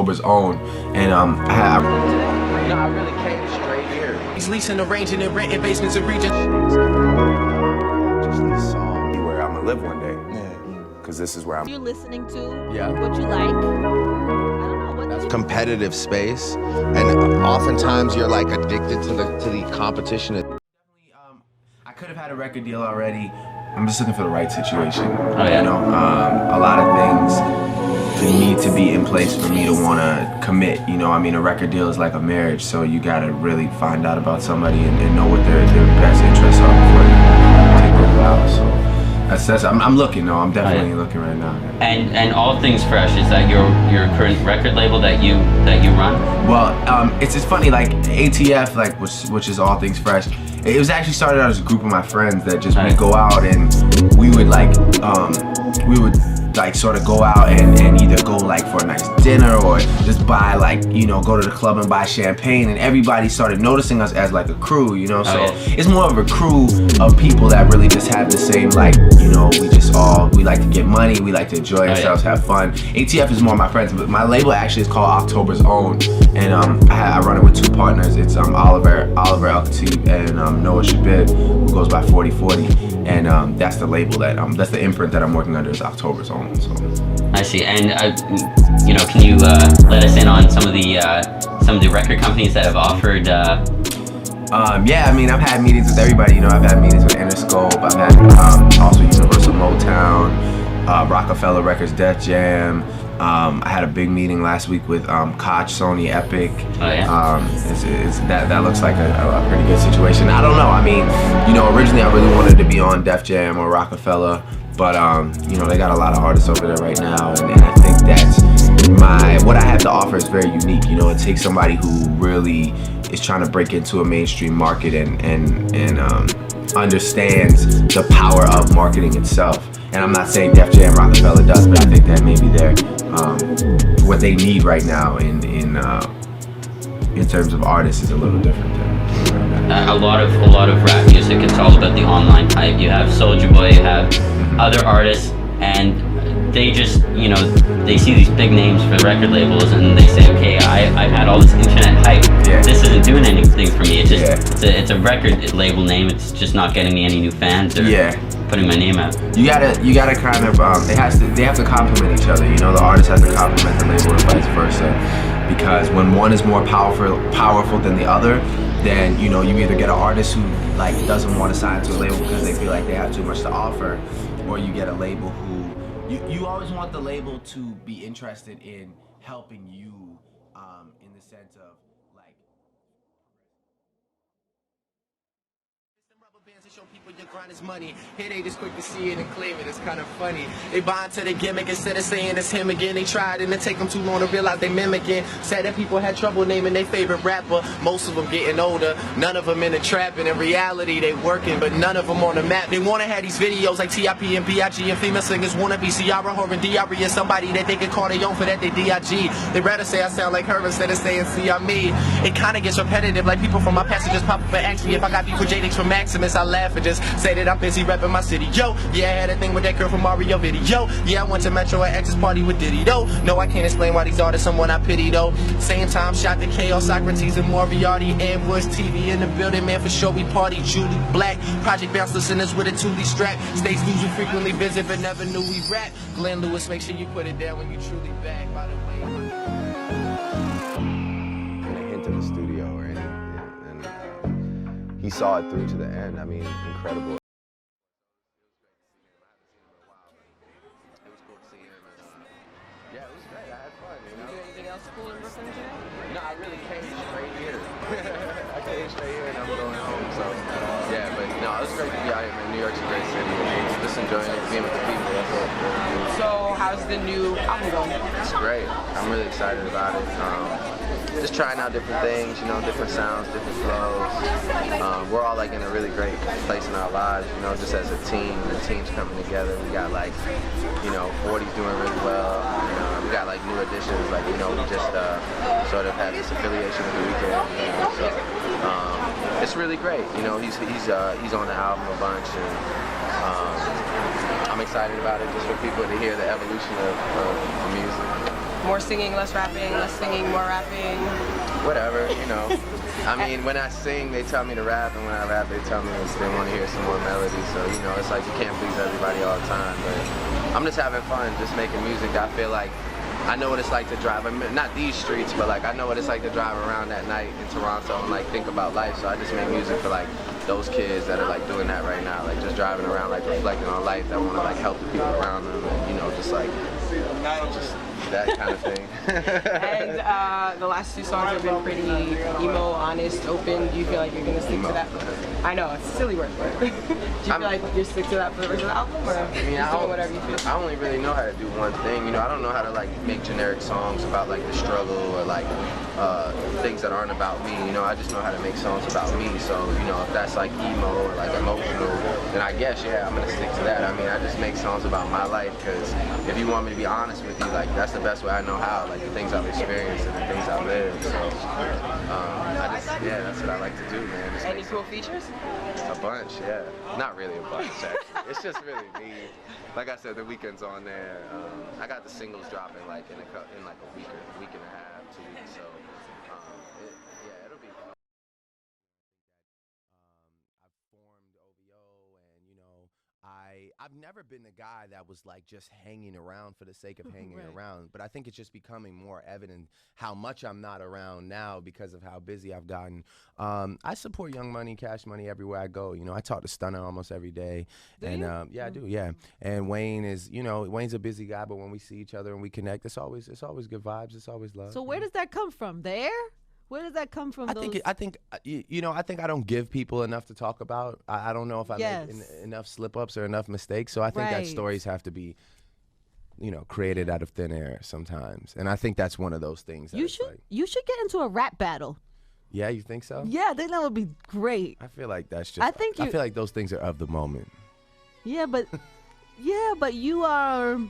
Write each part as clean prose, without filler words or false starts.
October's Own, and I really came straight here. He's leasing, arranging, and renting basements and regions. Just this song where I'm gonna live one day. Because this is where I'm. You're listening to Yeah. what you like. I don't know what Competitive space, and oftentimes you're like addicted to the competition. I could have had a record deal already. I'm just looking for the right situation. Oh, yeah. You know, a lot of things need to be in place for me to want to commit. You know, I mean, a record deal is like a marriage, so you got to really find out about somebody and know what their best interests are before you take their vows. So I'm looking though. I'm definitely looking right now. And All Things Fresh, is that your current record label that you run? Well, it's funny, like ATF, like which is All Things Fresh. It was actually started out as a group of my friends that just we'd go out and we would sort of go out and either go like for a nice dinner or just buy go to the club and buy champagne, and everybody started noticing us as like a crew, you know. So it's more of a crew of people that really just have the same we like to get money, we like to enjoy ourselves, have fun. ATF is more my friends, but my label actually is called October's Own, and I run it with two partners. It's Oliver El-Khatib and Noah Shabib, who goes by 4040, and that's the label that's the imprint that I'm working under, is October's Own. So. I see. And can you let us in on some of the record companies that have offered? Yeah, I mean, I've had meetings with everybody. You know, I've had meetings with Interscope. I've had also Universal Motown, Rockefeller Records, Def Jam. I had a big meeting last week with Koch, Sony, Epic. Oh yeah. That looks like a pretty good situation. I don't know. I mean, originally I really wanted to be on Def Jam or Rockefeller, but they got a lot of artists over there right now, and I think that's what I have to offer is very unique. You know, it takes somebody who really is trying to break into a mainstream market and understands the power of marketing itself. And I'm not saying Def Jam, Rockefeller does, but I think that maybe they're what they need right now in terms of artists is a little different than a lot of rap music. It's all about the online hype. You have Soulja Boy, you have other artists, and they just they see these big names for record labels and they say, okay, I've had all this internet hype. Yeah. This isn't doing anything for me. It's just it's a record label name. It's just not getting me any new fans or putting my name out. You gotta kind of they have to complement each other. You know, the artist has to complement the label and vice versa. Because when one is more powerful than the other, then you either get an artist who doesn't want to sign to a label because they feel like they have too much to offer, or you get a label who you always want the label to be interested in helping you in the sense of show people your grind is money. Hit ain't just quick to see it and claim it. It's kind of funny. They buy into the gimmick instead of saying it's him again. They tried and it take them too long to realize they mimicking. Said that people had trouble naming their favorite rapper. Most of them getting older. None of them in the trap. And in reality, they working, but none of them on the map. They want to have these videos like T.I.P. and B.I.G. and female singers want to be Ciara, her, and D.R.E. and somebody that they can call their own for that they D.I.G. They rather say I sound like her instead of saying see I me. It kind of gets repetitive, like people from my past just pop up and ask me if I got beef with J-Dix from Maximus. I laugh and just say that I'm busy repping my city, yo. Yeah, I had a thing with that girl from Mario video. Yeah, I went to Metro at X's party with Diddy, though. No, I can't explain why these artists someone I pity, though. Same time, shot the Chaos, Socrates, and Moriarty. Ambush TV in the building, man, for sure we party. Julie Black, Project Bounce listeners with a Thule strap. States news you frequently visit, but never knew we rap. Glenn Lewis, make sure you put it down when you truly back, by the way. And a hint in the studio, right? And he saw it through to the end. I mean, incredible. Yeah, it was great. I had fun, you know? Is there anything else cool in Brooklyn today? No, I really came straight here. I came straight here and I'm going home, so yeah, but no, it was great to be out here, man. New York's a great city. Just enjoying it, being with the people, that's all. So, how's the new album going? It's great. I'm really excited about it. Just trying out different things, you know, different sounds, different flows. We're all in a really great place in our lives, you know, just as a team. The team's coming together. We got 40's doing really well. We got new additions, we just sort of had this affiliation with the Weeknd. So it's really great. He's on the album a bunch, and I'm excited about it just for people to hear the evolution of music. More singing, less rapping, less singing, more rapping? Whatever, you know. I mean, when I sing, they tell me to rap, and when I rap, they tell me they want to hear some more melody. So, you know, it's like you can't please everybody all the time. But I'm just having fun, just making music. I feel like I know what it's like to drive, I mean, not these streets, but like I know what it's like to drive around at night in Toronto and like think about life. So I just make music for like those kids that are like doing that right now, like just driving around, like reflecting on life, that want to like help the people around them, and you know, just like just that kind of thing. And the last 2 songs have been pretty emo, honest, open. Do you feel like you're gonna stick to that? I know, it's a silly word, but do you feel like you stick to that for the rest of the album, or I mean, just doing whatever you feel? I only really know how to do one thing. You know, I don't know how to like make generic songs about like the struggle or like things that aren't about me. You know, I just know how to make songs about me. So, you know, if that's like emo or like emotional, then I guess, yeah, I'm gonna stick to that. I mean, I just make songs about my life, because if you want me to be honest with you, like that's the best way I know how, like the things I've experienced and the things I've lived. So, that's what I like to do, man. Just Any cool features? a bunch, yeah. Not really a bunch, actually. It's just really me. Like I said, the weekend's on there. I got the singles dropping like in like a week and a half, 2 weeks. So, it'll be fun. I've formed OVO, and you know, I've never been the guy that was like just hanging around for the sake of hanging around, but I think it's just becoming more evident how much I'm not around now because of how busy I've gotten. I support Young Money, Cash Money everywhere I go. You know, I talk to Stunner almost every day. Yeah, I do, yeah. And Wayne is, you know, Wayne's a busy guy, but when we see each other and we connect, it's always good vibes. It's always love. So where does that come from? There? Where does that come from? I think you know, I think I don't give people enough to talk about. I don't know if I make enough slip-ups or enough mistakes. So I think that stories have to be, you know, created out of thin air sometimes. And I think that's one of those things. You should get into a rap battle. Yeah, you think so? Yeah, I think that would be great. I feel like that's just. I feel like those things are of the moment. Yeah, but you're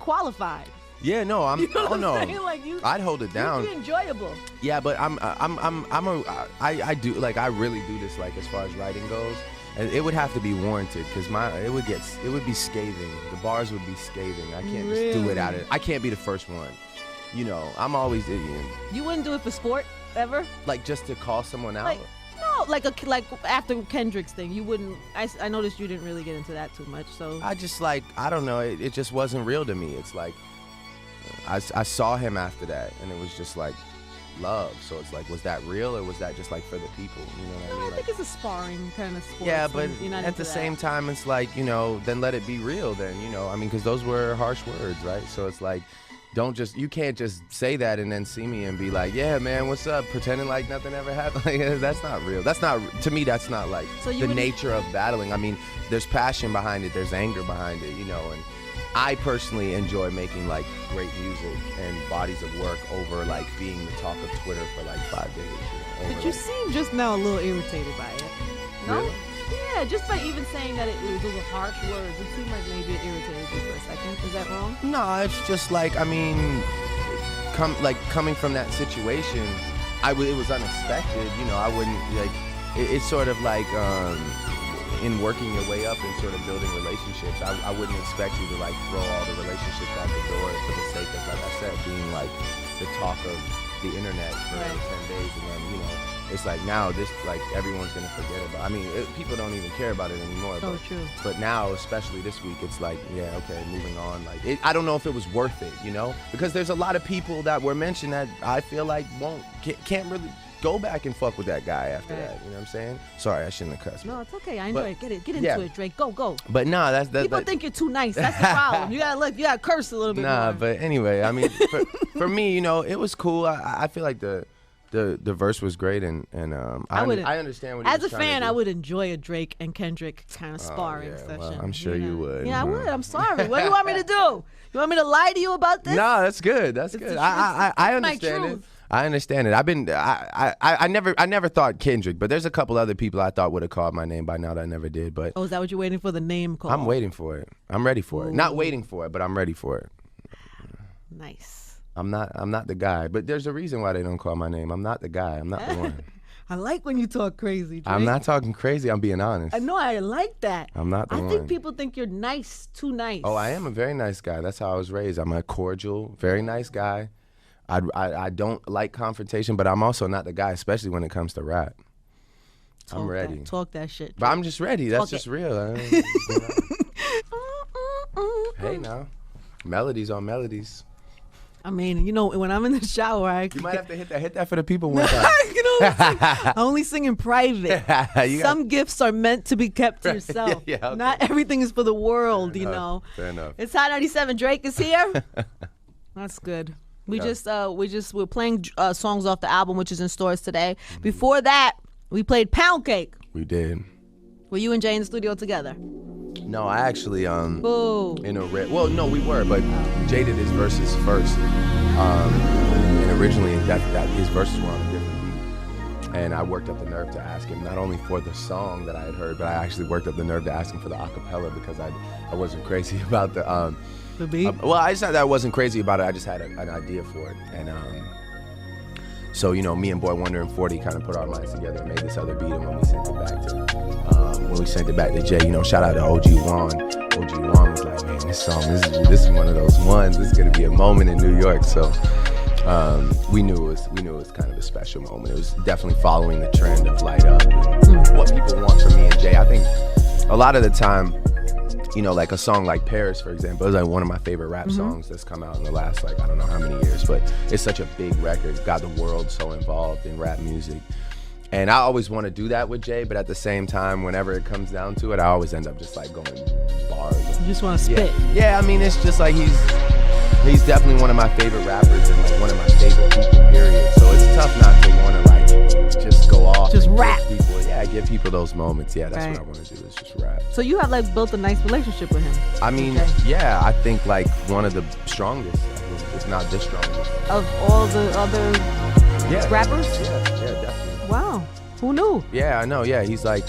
qualified. Yeah, no, I'm. You know oh no, like I'd hold it down. You'd be enjoyable. Yeah, but I do like I really do this like as far as writing goes, and it would have to be warranted because it would be scathing. The bars would be scathing. I can't just do it out of. I can't be the first one. You know, I'm always idiot. You wouldn't do it for sport ever? Like just to call someone out? No, like after Kendrick's thing, you wouldn't. I noticed you didn't really get into that too much. So I just like I don't know. It just wasn't real to me. It's like. I saw him after that, and it was just like love. So it's like, was that real, or was that just like for the people? You know what I mean? I think it's a sparring kind of sport. Yeah, but at the same time, it's like, you know, then let it be real. Then, you know, I mean, because those were harsh words, right? So it's like, you can't just say that and then see me and be like, yeah, man, what's up? Pretending like nothing ever happened. Like, that's not real. To me, that's not like the nature of battling. I mean, there's passion behind it. There's anger behind it, you know, and I personally enjoy making like great music and bodies of work over like being the talk of Twitter for like 5 days. You know, but you seem just now a little irritated by it. No? Really? Yeah, just by even saying that those were harsh words, it seemed like maybe it irritated you for a second. Is that wrong? No, it's just like, I mean, coming from that situation, it was unexpected. You know, I wouldn't like. It's sort of like. In working your way up and sort of building relationships, I wouldn't expect you to like throw all the relationships out the door for the sake of, like I said, being like the talk of the internet for 10 days, and then, you know, it's like now this, like, everyone's gonna forget about. I mean, people don't even care about it anymore. So true. But now, especially this week, it's like, yeah, okay, moving on. Like, I don't know if it was worth it, you know, because there's a lot of people that were mentioned that I feel like can't really go back and fuck with that guy after that. You know what I'm saying? Sorry, I shouldn't have cussed. No, it's okay. I enjoy it. Get into it, Drake. Go. But nah, that's people think you're too nice. That's the problem. You gotta curse a little bit more. But anyway, I mean, for me, you know, it was cool. I feel like the verse was great, and I understand what he was as a trying fan, to do. I would enjoy a Drake and Kendrick kind of sparring session. Well, I'm sure you would. Yeah, I would. I'm sorry. What do you want me to do? You want me to lie to you about this? No, that's good. That's good. I understand it. I understand it. I never thought Kendrick, but there's a couple other people I thought would have called my name by now that I never did. But is that what you're waiting for, the name call? I'm waiting for it. I'm ready for it. Not waiting for it, but I'm ready for it. Nice. I'm not the guy, but there's a reason why they don't call my name. I'm not the guy. I'm not the one. I like when you talk crazy, Drake. I'm not talking crazy. I'm being honest. I know, I like that. I'm not the I one. think people think you're nice, too nice. Oh, I am a very nice guy. That's how I was raised. I'm a cordial, very nice guy. I don't like confrontation, but I'm also not the guy, especially when it comes to rap. I'm ready. Talk that shit. But I'm just ready. That's just real. You know. Hey, now. Melodies on melodies. I mean, you know, when I'm in the shower, You might have to hit that for the people one time. you know, I only sing in private. Some gifts are meant to be kept to yourself. Yeah, okay. Not everything is for the world, you know. Fair enough. It's Hot 97. Drake is here. That's good. We're playing songs off the album, which is in stores today. Mm-hmm. Before that, we played Pound Cake. We did. Were you and Jay in the studio together? No, I actually Boo. well, no, we were, but Jay did his verses first, and originally that his verses were on a different beat, and I worked up the nerve to ask him not only for the song that I had heard, but I actually worked up the nerve to ask him for the acapella because I wasn't crazy about the beat. Well, I just not that I wasn't crazy about it. I just had an idea for it, and so you know, me and Boy Wonder and 40 kind of put our minds together and made this other beat. And when we sent it back to Jay, you know, shout out to OG Juan. OG Juan was like, man, this song, this is one of those ones. This is gonna be a moment in New York. So we knew it was kind of a special moment. It was definitely following the trend of Light Up and what people want from me and Jay. I think a lot of the time, you know, like a song like Paris, for example, is like one of my favorite rap songs that's come out in the last, like, I don't know how many years, but it's such a big record. Got the world so involved in rap music. And I always want to do that with Jay, but at the same time, whenever it comes down to it, I always end up just like going bars. You just want to spit. Yeah, I mean, it's just like he's definitely one of my favorite rappers and like one of my favorite people, period. So it's tough not to want to like just go off. Just rap. Give people those moments. Yeah, that's what I want to do, is just rap. So you have like built a nice relationship with him. I mean, yeah, I think like one of the strongest, if not the strongest. Of all the other rappers? Yeah, definitely. Wow. Who knew? Yeah, I know. Yeah, he's like,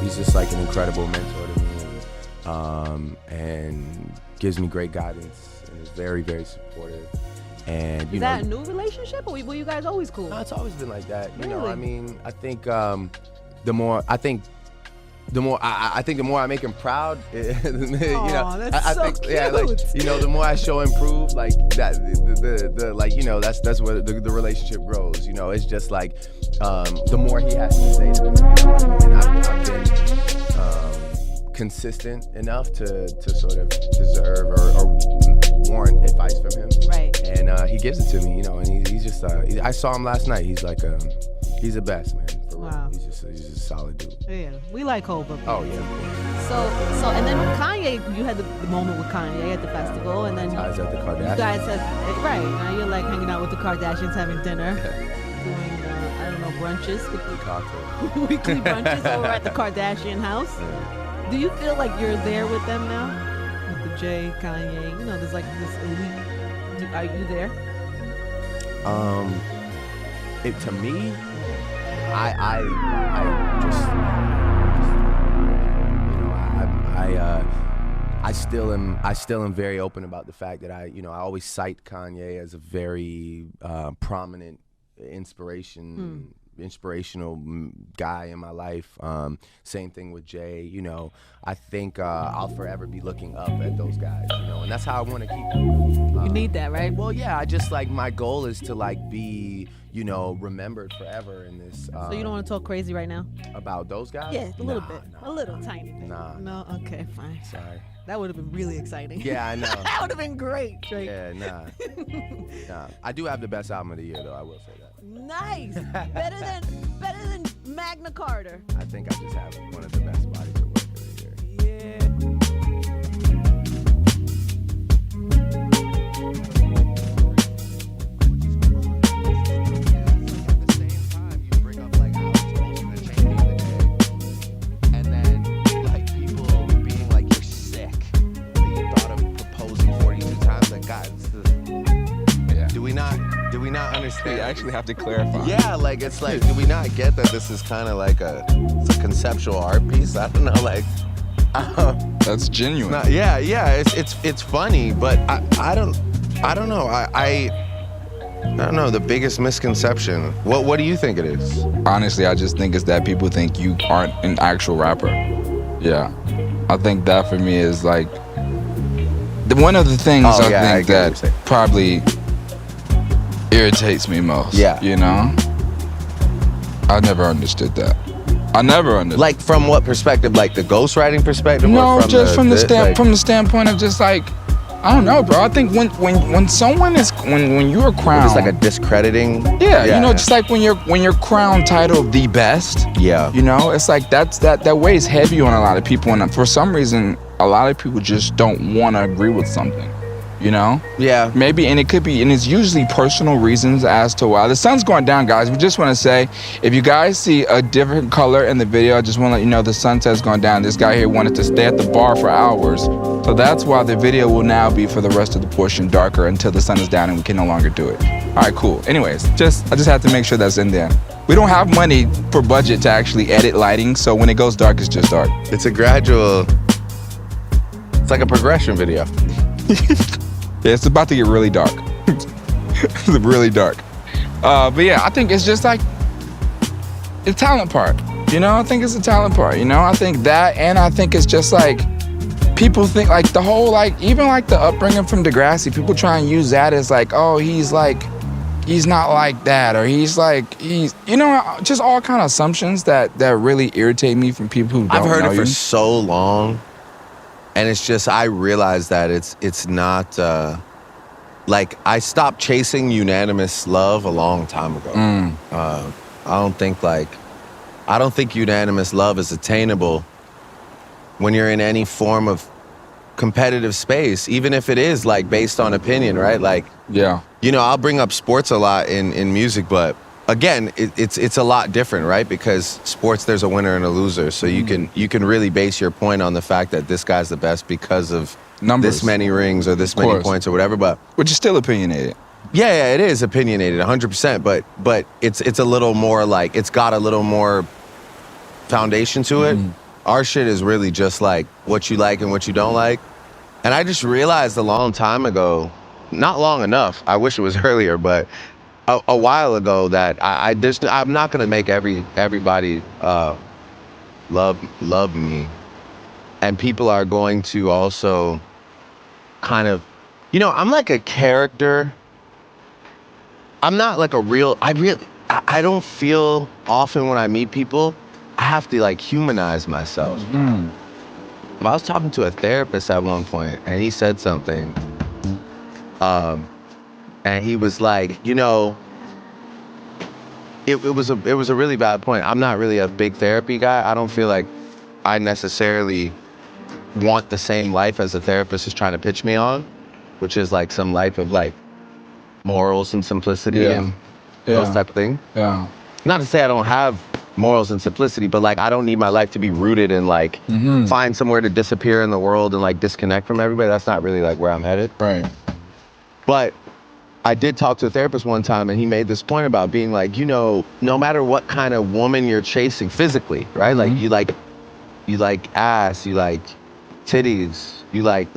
he's just like an incredible mentor to me, and gives me great guidance and is very, very supportive. And is that a new relationship, or were you guys always cool? No, it's always been like that. You really? know, I mean, I think the more I make him proud, you know, that's I so think, cute. yeah, like, you know, the more I show him prove, like that, the like, you know, that's where the relationship grows. You know, it's just like the more he has to say to me, you know, and I've been consistent enough to sort of deserve or warrant advice from him. Right. And he gives it to me, you know, and he's just I saw him last night. He's like he's the best, man. For wow. Real. He's just a solid dude. Yeah, we like Hope up here. Oh yeah. So and then with Kanye, you had the moment with Kanye at the festival, and then Ties at the Kardashians. You guys had right now you're like hanging out with the Kardashians, having dinner, doing I don't know, brunches, weekly brunches over at the Kardashian house. Yeah. Do you feel like you're there with them now, with the Jay, Kanye? You know, there's like this elite. Are you there? To me, I just, you know, I still am very open about the fact that I always cite Kanye as a very prominent inspirational guy in my life. Same thing with Jay. You know, I think I'll forever be looking up at those guys. You know, and that's how I want to keep them. You need that, right? Well, yeah. I just like my goal is to like be, you know, remembered forever in this. So you don't want to talk crazy right now about those guys? Yeah, a little bit, a little tiny bit. Nah. No, okay, fine. Sorry. That would have been really exciting. Yeah, I know. That would have been great, Drake. Yeah, nah. I do have the bbest album of the year, though. I will say that. Nice. better than Magna Carta. I think I just have one of the best bodies of work of the year. Yeah. Do we not understand? You actually have to clarify. Yeah, like it's like, do we not get that this is kind of like it's a conceptual art piece? I don't know, like. That's genuine. It's funny, but I don't know. I don't know, the biggest misconception. What do you think it is? Honestly, I just think it's that people think you aren't an actual rapper. Yeah. I think that for me is like one of the things I think that probably irritates me most. Yeah. You know? I never understood that. Like from what perspective? Like the ghostwriting perspective? No, or from just from the standpoint of just like, I don't know, bro. I think when someone is when you're crowned, it's like a discrediting. Yeah, you know, just like when you're crowned title the best. Yeah. You know, it's like that weighs heavy on a lot of people, and for some reason, a lot of people just don't want to agree with something. You know? Yeah. Maybe, and it could be, and it's usually personal reasons as to why. The sun's going down, guys. We just want to say, if you guys see a different color in the video, I just want to let you know the sunset's going down. This guy here wanted to stay at the bar for hours. So that's why the video will now be for the rest of the portion darker until the sun is down and we can no longer do it. All right, cool. Anyways, I just have to make sure that's in there. We don't have money for budget to actually edit lighting, so when it goes dark, it's just dark. It's a gradual, it's like a progression video. Yeah, it's about to get really dark. It's really dark. But yeah, I think it's just like the talent part. You know, I think it's the talent part. You know, I think that, and I think it's just like people think like the whole like even like the upbringing from Degrassi. People try and use that as like, oh, he's not like that, or he's you know, just all kind of assumptions that really irritate me from people who don't know you. I've heard it for so long. And it's just, I realized that it's not, like, I stopped chasing unanimous love a long time ago. I don't think unanimous love is attainable when you're in any form of competitive space, even if it is, like, based on opinion, right? Like, yeah. You know, I'll bring up sports a lot in music, but again, it's a lot different, right? Because sports, there's a winner and a loser. So you can really base your point on the fact that this guy's the best because of numbers, this many rings or this many points or whatever. But which is still opinionated. Yeah, it is opinionated, 100%. But it's a little more like, it's got a little more foundation to it. Our shit is really just like what you like and what you don't like. And I just realized a long time ago, not long enough, I wish it was earlier, but a while ago that I'm not gonna make everybody love me, and people are going to also kind of, you know, I'm like a character. I'm not like a real. I don't feel often when I meet people, I have to like humanize myself. I was talking to a therapist at one point, and he said something. And he was like, you know, it was a really bad point. I'm not really a big therapy guy. I don't feel like I necessarily want the same life as a therapist is trying to pitch me on, which is like some life of like morals and simplicity and those type of things. Yeah. Not to say I don't have morals and simplicity, but like I don't need my life to be rooted in like find somewhere to disappear in the world and like disconnect from everybody. That's not really like where I'm headed. Right. But I did talk to a therapist one time, and he made this point about being like, you know, no matter what kind of woman you're chasing physically, right? Like you like ass, you like titties, you like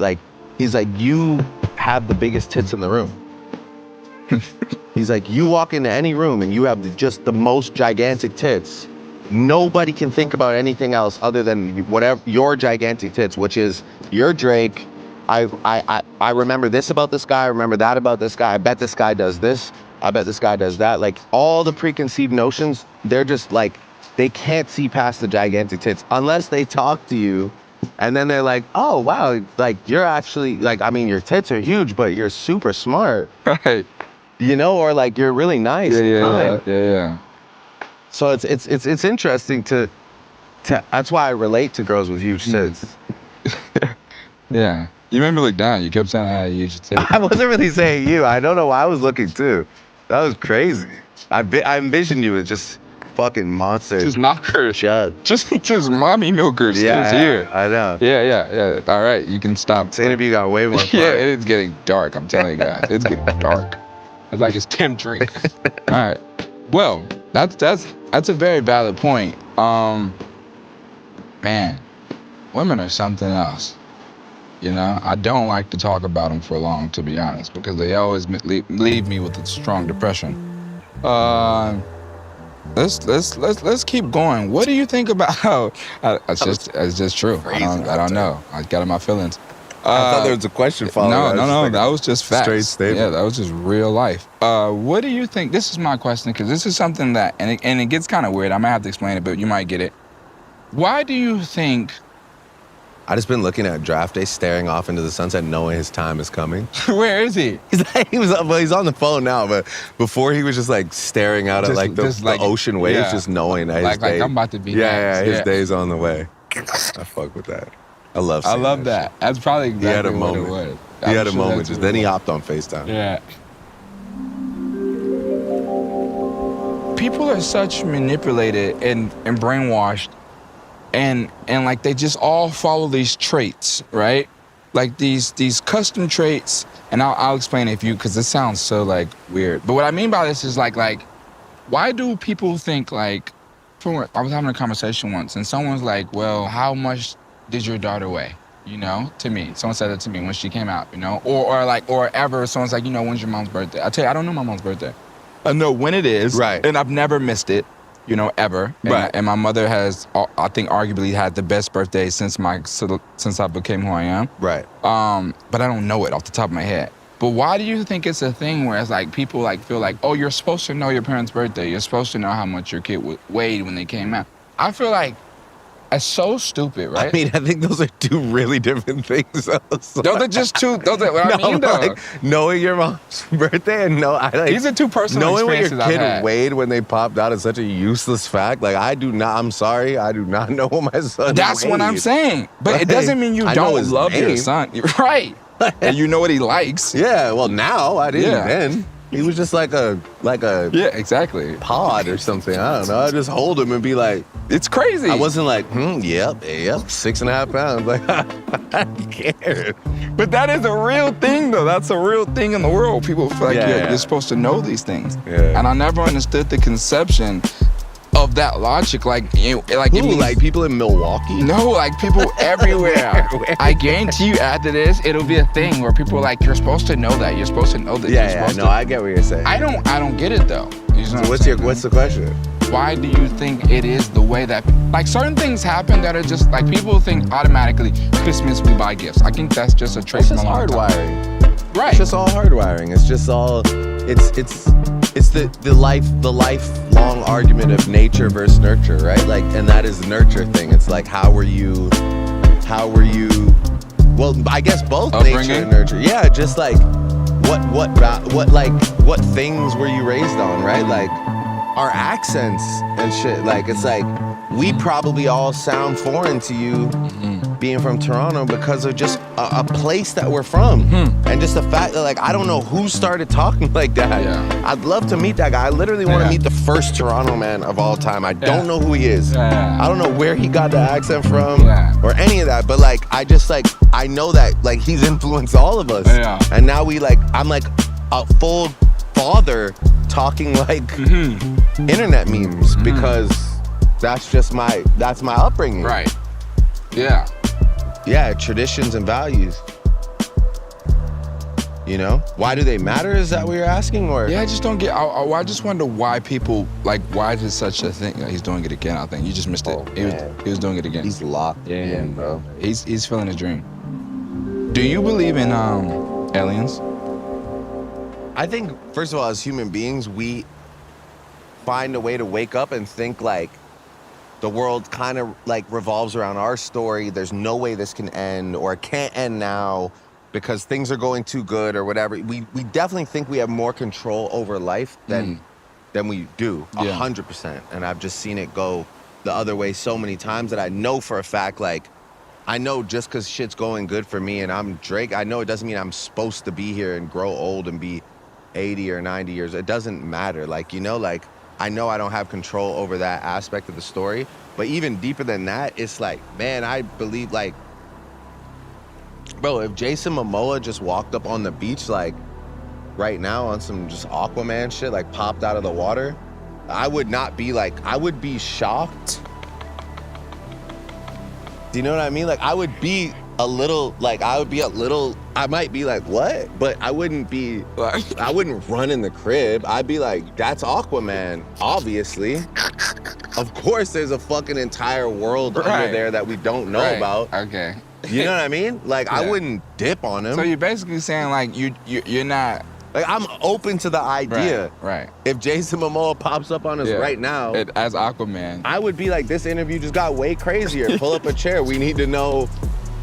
he's like, you have the biggest tits in the room. He's like, you walk into any room and you have just the most gigantic tits. Nobody can think about anything else other than whatever your gigantic tits, which is you're Drake. I remember this about this guy. I remember that about this guy. I bet this guy does this. I bet this guy does that. Like all the preconceived notions, they're just like, they can't see past the gigantic tits unless they talk to you. And then they're like, oh, wow, like you're actually like, I mean, your tits are huge, but you're super smart. Right. You know, or like you're really nice. Yeah. So it's interesting to that's why I relate to girls with huge tits. Yeah. You made me look down. You kept saying I had huge tits. I wasn't really saying you. I don't know why I was looking too. That was crazy. I envisioned you as just fucking monster. Just knockers. Shut. Just mommy milkers. Yeah, Here. I know. Yeah. All right, you can stop. This interview got way more fun. Yeah, it is getting dark. I'm telling you guys, it's getting dark. It's like it's Tim drink. All right. Well, that's a very valid point. Man, women are something else. You know, I don't like to talk about them for long, to be honest, because they always leave me with a strong depression. Let's keep going. What do you think about how? It's just true. I don't know. I got in my feelings. I thought there was a question following. No. That was just facts. Straight statement. Yeah, that was just real life. What do you think? This is my question, because this is something that, and it gets kind of weird. I might have to explain it, but you might get it. Why do you think? I just been looking at draft day, staring off into the sunset, knowing his time is coming. Where is he? He's on the phone now, but before he was just like staring out at like the ocean waves, just knowing that his day. Like I'm about to be. His day's on the way. I fuck with that. I love that. That's probably exactly what it was. He had a moment. Then he hopped on FaceTime. Yeah. People are such manipulated and brainwashed, and like they just all follow these traits, right? Like these custom traits. And I'll explain it because this sounds so like weird. But what I mean by this is like why do people think like? I was having a conversation once, and someone's like, "Well, how much did your daughter weigh?" You know, to me. Someone said that to me when she came out, you know? Or ever, someone's like, you know, when's your mom's birthday? I tell you, I don't know my mom's birthday. I know when it is. Right. And I've never missed it, you know, ever. Right. And my mother has, I think, arguably had the best birthday since I became who I am. Right. But I don't know it off the top of my head. But why do you think it's a thing where it's like people like feel like, oh, you're supposed to know your parents' birthday. You're supposed to know how much your kid weighed when they came out. I feel like it's so stupid, right? I mean, I think those are two really different things. Those are just two. Those are what I mean, though. Like knowing your mom's birthday and these are two personal knowing what your experiences I've had. kid weighed when they popped out is such a useless fact. Like I'm sorry, I do not know what my son. That's weighed. what I'm saying. But it doesn't mean you don't love your son, right? And you know what he likes. Yeah. Well, now I didn't then. He was just like a yeah, exactly, pod or something. I don't know. I just hold him and be like, it's crazy. I wasn't like, yep, 6.5 pounds. Like, I don't care. But that is a real thing, though. That's a real thing in the world. People feel like you're supposed to know these things. Yeah. And I never understood the conception of that logic. Like people in Milwaukee? No, like people everywhere. I guarantee you after this, it'll be a thing where people are like, you're supposed to know that. You're supposed to know that. I get what you're saying. I don't get it though. You know what's the question? Why do you think it is the way that, like, certain things happen that are just like people think automatically Christmas we buy gifts? I think that's just a trait from a long time. Hardwiring. Right. It's just all hardwiring. It's just all it's the lifelong argument of nature versus nurture, right? Like, and that is the nurture thing. It's like how were you well, I guess both upbringing? Nature and nurture. Yeah, just like what things were you raised on, right? Like our accents and shit. Like it's like we probably all sound foreign to you being from Toronto because of just a place that we're from. And just the fact that like I don't know who started talking like that. Yeah. I'd love to meet that guy. I literally want to meet the first Toronto man of all time. I don't know who he is. I don't know where he got the accent from or any of that, but like I know that like he's influenced all of us. And now I'm like a full father talking like internet memes because that's my upbringing. Right. Yeah. Yeah, traditions and values. You know? Why do they matter? Is that what you're asking? Or yeah, I just don't get. I just wonder why people like. Why is such a thing? He's doing it again. I think you just missed it. He was doing it again. He's locked in, bro. He's feeling a dream. Do you believe in aliens? I think first of all, as human beings, we find a way to wake up and think like the world kind of like revolves around our story. There's no way this can end, or it can't end now because things are going too good or whatever. We definitely think we have more control over life than we do, 100%. And I've just seen it go the other way so many times that I know for a fact, like, I know just because shit's going good for me and I'm Drake, I know it doesn't mean I'm supposed to be here and grow old and be 80 or 90 years. It doesn't matter. Like, you know, like, I know I don't have control over that aspect of the story. But even deeper than that, it's like, man, I believe, like, bro, if Jason Momoa just walked up on the beach, like, right now on some just Aquaman shit, like, popped out of the water, I would not be like, I would be shocked. Do you know what I mean? Like, I would be a little, like, I might be like, what? But I wouldn't run in the crib. I'd be like, that's Aquaman, obviously. Of course there's a fucking entire world under there that we don't know about. Okay. You know what I mean? Like, I wouldn't dip on him. So you're basically saying, like, you're not... Like, I'm open to the idea. Right. If Jason Momoa pops up on us right now, as Aquaman, I would be like, this interview just got way crazier. Pull up a chair. We need to know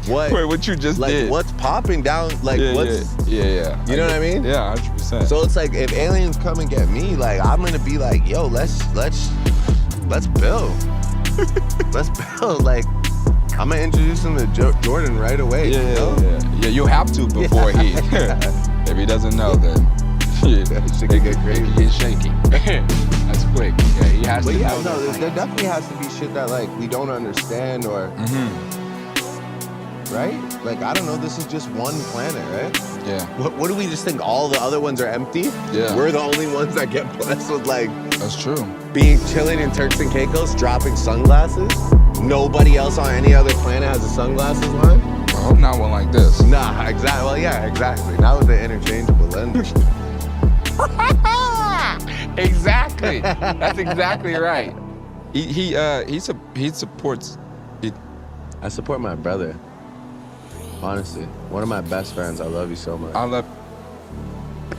what you just did. What's popping down? Like, what's... Yeah. You know what I mean? Yeah, 100%. So it's like, if aliens come and get me, like, I'm gonna be like, yo, let's build. Let's build. Like, I'm gonna introduce him to Jordan right away. Yeah, you have to before he... If he doesn't know, then shit could get crazy. It get shaky. That's quick. Yeah, he has to know. No, there definitely has to be shit that, like, we don't understand or... Right? Like, I don't know, this is just one planet, right? Yeah. What do we just think all the other ones are empty? Yeah. We're the only ones that get blessed with, like... That's true. Chilling in Turks and Caicos, dropping sunglasses. Nobody else on any other planet has a sunglasses line. I hope not one like this. Nah, exactly. Well, yeah, exactly. Not with the interchangeable lens. Exactly. That's exactly right. He supports. I support my brother. Honestly, one of my best friends. I love you so much.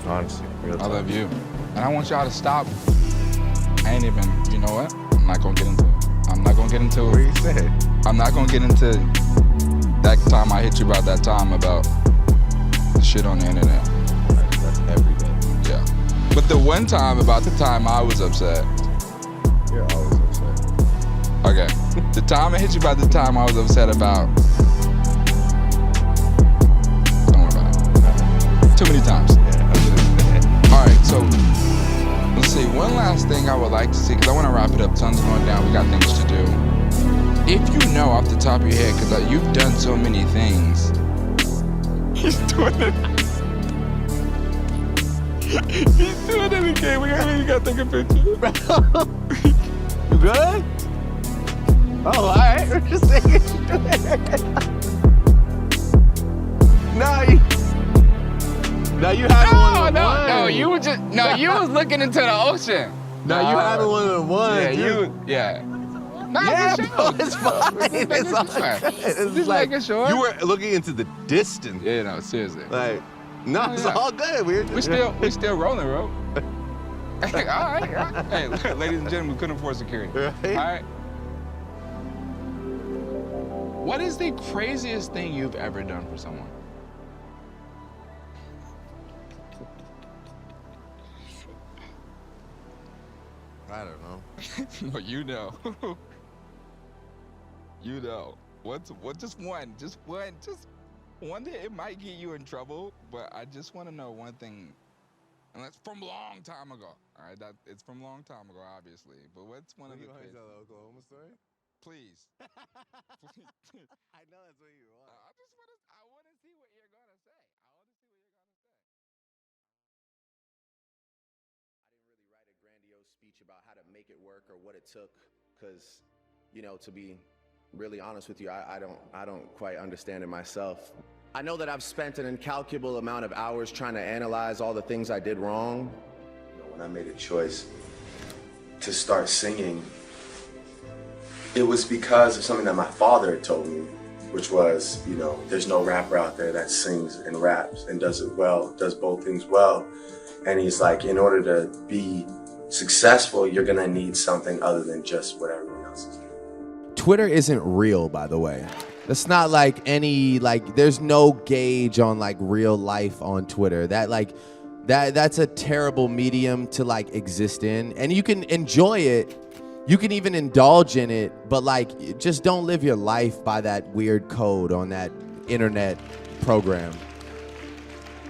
Honestly, real talk. I love you, and I want y'all to stop. I ain't even. You know what? I'm not gonna get into it. I'm not gonna get into it. What do you say? I'm not gonna get into that time I hit you about that time about the shit on the internet. That's every day. Yeah. But the one time about the time I was upset. You're always upset. Okay. The time I hit you about the time I was upset about. Don't worry about it. Too many times. All right, so let's see. One last thing I would like to see, because I want to wrap it up. Tons going down. We got things to do. If you know off the top of your head, because you've done so many things. He's doing it. He's doing it again. We gotta take a picture. You good? Oh, all right. We're just taking it. No, you having one. No, you were just you was looking into the ocean. No, you having one of the ones. Yeah. No, Yeah, for bro, sure. it's fine. It's all good. It's Just like, making sure. you were looking into the distance. Yeah, no, seriously. Like, no, it's all good. We still rolling, bro. All right. Hey, ladies and gentlemen, we couldn't afford security. Right? All right. What is the craziest thing you've ever done for someone? I don't know. No, you know. You know. What? Just one that it might get you in trouble, but I just want to know one thing. And that's from a long time ago. All right, it's from a long time ago, obviously. But what's one of the crazy? Tell the Oklahoma story? Please. I know that's what you want. I want to see what you're gonna say. I didn't really write a grandiose speech about how to make it work or what it took, because, you know, to be really honest with you, I don't quite understand it myself. I know that I've spent an incalculable amount of hours trying to analyze all the things I did wrong. You know, when I made a choice to start singing, it was because of something that my father had told me, which was, you know, there's no rapper out there that sings and raps and does it well, does both things well. And he's like, in order to be successful, you're gonna need something other than just what everyone else is doing. Twitter isn't real, by the way. It's not like there's no gauge on like real life on Twitter. That's a terrible medium to like exist in. And you can enjoy it. You can even indulge in it, but like just don't live your life by that weird code on that internet program.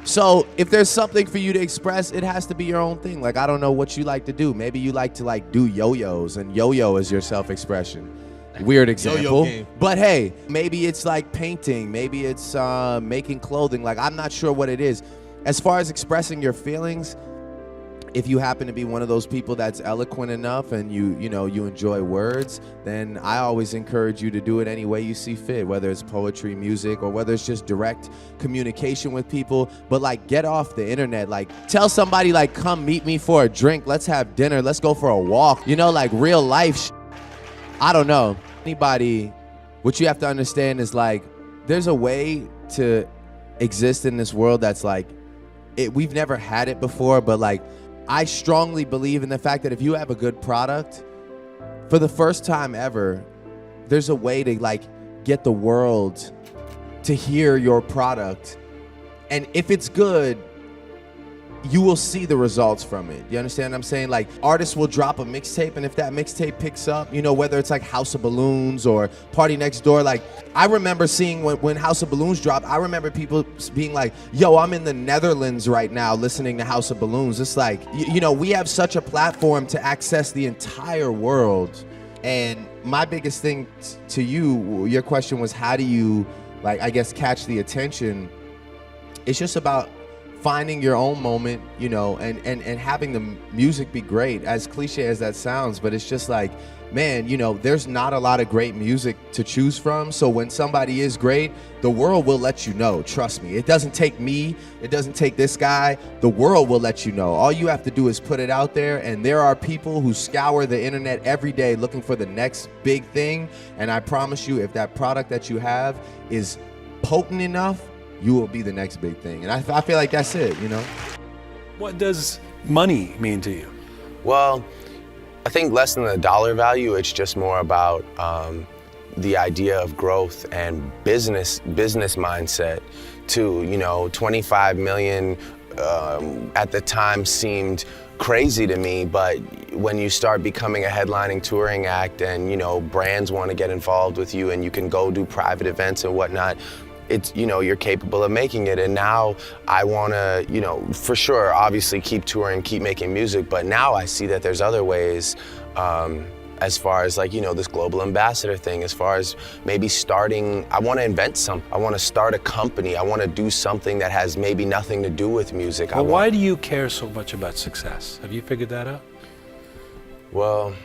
So if there's something for you to express, it has to be your own thing. Like, I don't know what you like to do. Maybe you like to like do yo-yos, and yo-yo is your self-expression. Weird example. Yo-yo game. But hey, maybe it's like painting. Maybe it's making clothing. Like, I'm not sure what it is. As far as expressing your feelings, if you happen to be one of those people that's eloquent enough and you enjoy words, then I always encourage you to do it any way you see fit, whether it's poetry, music, or whether it's just direct communication with people. But like, get off the internet. Like, tell somebody, like, come meet me for a drink, let's have dinner, let's go for a walk, like real life. I don't know. Anybody, what you have to understand is, like, there's a way to exist in this world that's like, we've never had it before, but like, I strongly believe in the fact that if you have a good product, for the first time ever, there's a way to like get the world to hear your product. And if it's good, you will see the results from it. You understand what I'm saying? Like, artists will drop a mixtape, and if that mixtape picks up, whether it's like House of Balloons or Party Next Door, like, I remember seeing when House of Balloons dropped, I remember people being like, yo, I'm in the Netherlands right now listening to House of Balloons. It's like, we have such a platform to access the entire world. And my biggest thing to you, your question was, how do you, like, I guess, catch the attention? It's just about finding your own moment, and having the music be great, as cliche as that sounds. But it's just like, man, there's not a lot of great music to choose from. So when somebody is great, the world will let you know. Trust me. It doesn't take me. It doesn't take this guy. The world will let you know. All you have to do is put it out there. And there are people who scour the internet every day looking for the next big thing. And I promise you, if that product that you have is potent enough, you will be the next big thing. And I feel like that's it, What does money mean to you? Well, I think less than the dollar value, it's just more about the idea of growth and business mindset too. 25 million at the time seemed crazy to me, but when you start becoming a headlining touring act and brands want to get involved with you and you can go do private events and whatnot, it's, you're capable of making it. And now I want to, for sure, obviously keep touring, keep making music, but now I see that there's other ways, as far as like, this global ambassador thing, as far as maybe starting, I want to invent something. I want to start a company. I want to do something that has maybe nothing to do with music. Well, why do you care so much about success? Have you figured that out? Well,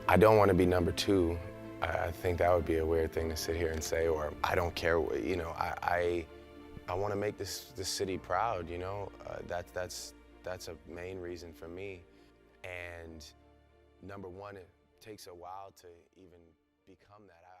I don't want to be number two. I think that would be a weird thing to sit here and say, or I don't care, I want to make this city proud, that's a main reason for me. And number one, it takes a while to even become that.